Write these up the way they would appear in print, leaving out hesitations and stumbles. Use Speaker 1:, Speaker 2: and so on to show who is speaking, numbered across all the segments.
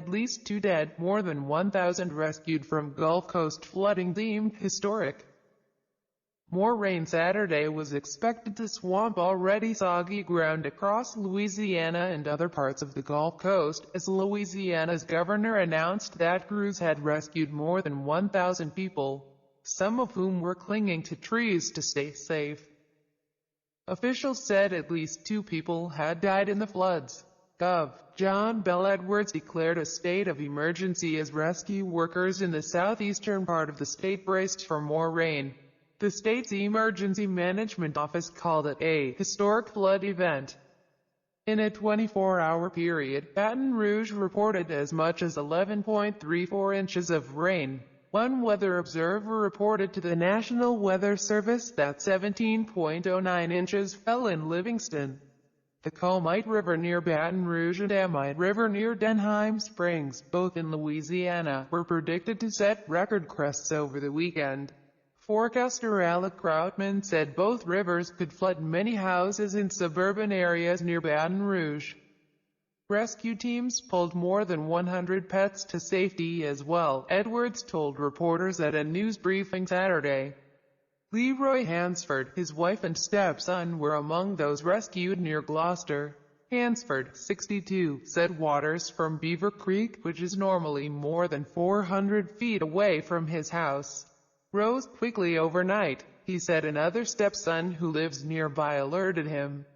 Speaker 1: At least 2 dead, more than 1,000 rescued from Gulf Coast flooding deemed historic. More rain Saturday was expected to swamp already soggy ground across Louisiana and other parts of the Gulf Coast, as Louisiana's governor announced that crews had rescued more than 1,000 people, some of whom were clinging to trees to stay safe. Officials said at least 2 people had died in the floods. Gov. John Bel Edwards declared a state of emergency as rescue workers in the southeastern part of the state braced for more rain. The state's Emergency Management Office called it a historic flood event. In a 24-hour period, Baton Rouge reported as much as 11.34 inches of rain. One weather observer reported to the National Weather Service that 17.09 inches fell in Livingston. The Comite River near Baton Rouge and Amite River near Denham Springs, both in Louisiana, were predicted to set record crests over the weekend. Forecaster Alek Krautmann said both rivers could flood many houses in suburban areas near Baton Rouge. Rescue teams pulled more than 100 pets to safety as well, Edwards told reporters at a news briefing Saturday. Leroy Hansford, his wife and stepson were among those rescued near Gloucester. Hansford, 62, said waters from Beaver Creek, which is normally more than 400 feet away from his house, rose quickly overnight. He said another stepson who lives nearby alerted him.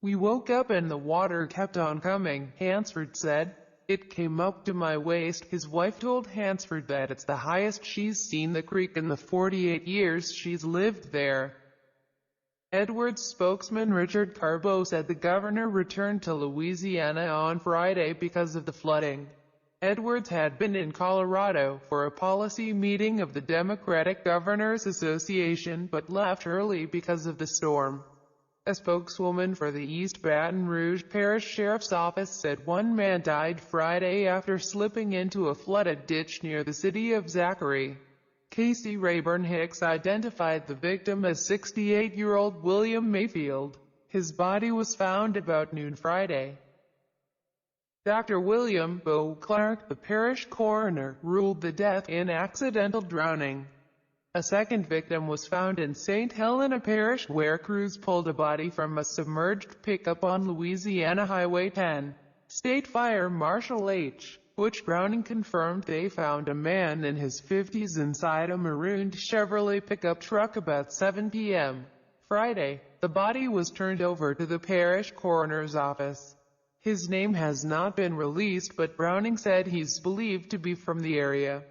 Speaker 1: "We woke up and the water kept on coming," Hansford said. "It came up to my waist." His wife told Hansford that it's the highest she's seen the creek in the 48 years she's lived there. Edwards spokesman Richard Carbo said the governor returned to Louisiana on Friday because of the flooding. Edwards had been in Colorado for a policy meeting of the Democratic Governors Association but left early because of the storm. A spokeswoman for the East Baton Rouge Parish Sheriff's Office said one man died Friday after slipping into a flooded ditch near the city of Zachary. Casey Rayburn Hicks identified the victim as 68-year-old William Mayfield. His body was found about noon Friday. Dr. William Bo Clark, the parish coroner, ruled the death an accidental drowning. A second victim was found in St. Helena Parish, where crews pulled a body from a submerged pickup on Louisiana Highway 10. State Fire Marshal H. Butch Browning confirmed they found a man in his 50s inside a marooned Chevrolet pickup truck about 7 p.m. Friday. The body was turned over to the parish coroner's office. His name has not been released, but Browning said he's believed to be from the area.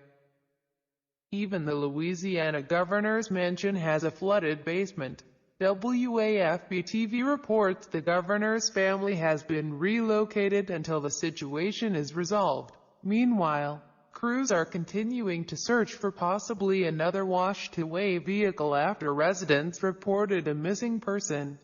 Speaker 1: Even the Louisiana governor's mansion has a flooded basement. WAFB-TV reports the governor's family has been relocated until the situation is resolved. Meanwhile, crews are continuing to search for possibly another washed-away vehicle after residents reported a missing person.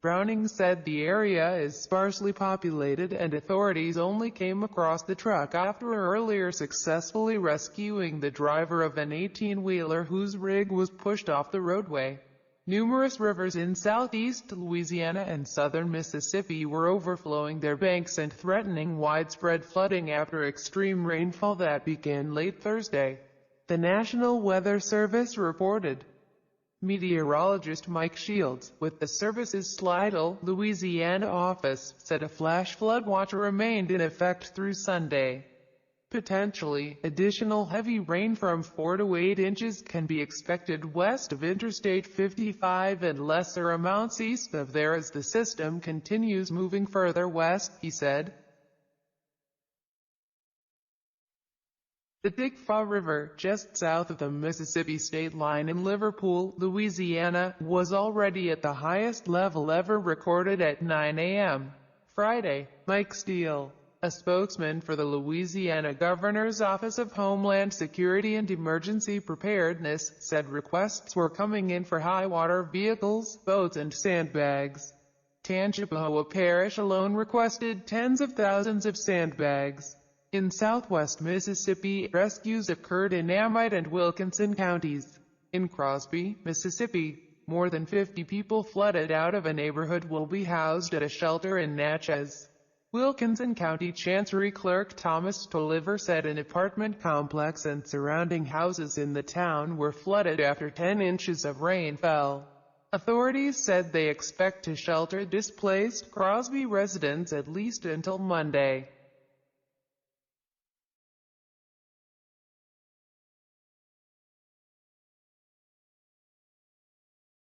Speaker 1: Browning said the area is sparsely populated and authorities only came across the truck after earlier successfully rescuing the driver of an 18-wheeler whose rig was pushed off the roadway. Numerous rivers in southeast Louisiana and southern Mississippi were overflowing their banks and threatening widespread flooding after extreme rainfall that began late Thursday, the National Weather Service reported. Meteorologist Mike Shields, with the service's Slidell, Louisiana office, said a flash flood watch remained in effect through Sunday. Potentially, additional heavy rain from 4 to 8 inches can be expected west of Interstate 55 and lesser amounts east of there as the system continues moving further west, he said. The Digfaw River, just south of the Mississippi state line in Liverpool, Louisiana, was already at the highest level ever recorded at 9 a.m. Friday. Mike Steele, a spokesman for the Louisiana Governor's Office of Homeland Security and Emergency Preparedness, said requests were coming in for high-water vehicles, boats and sandbags. Tangipahoa Parish alone requested tens of thousands of sandbags. In southwest Mississippi, rescues occurred in Amite and Wilkinson counties. In Crosby, Mississippi, more than 50 people flooded out of a neighborhood will be housed at a shelter in Natchez. Wilkinson County Chancery Clerk Thomas Tolliver said an apartment complex and surrounding houses in the town were flooded after 10 inches of rain fell. Authorities said they expect to shelter displaced Crosby residents at least until Monday.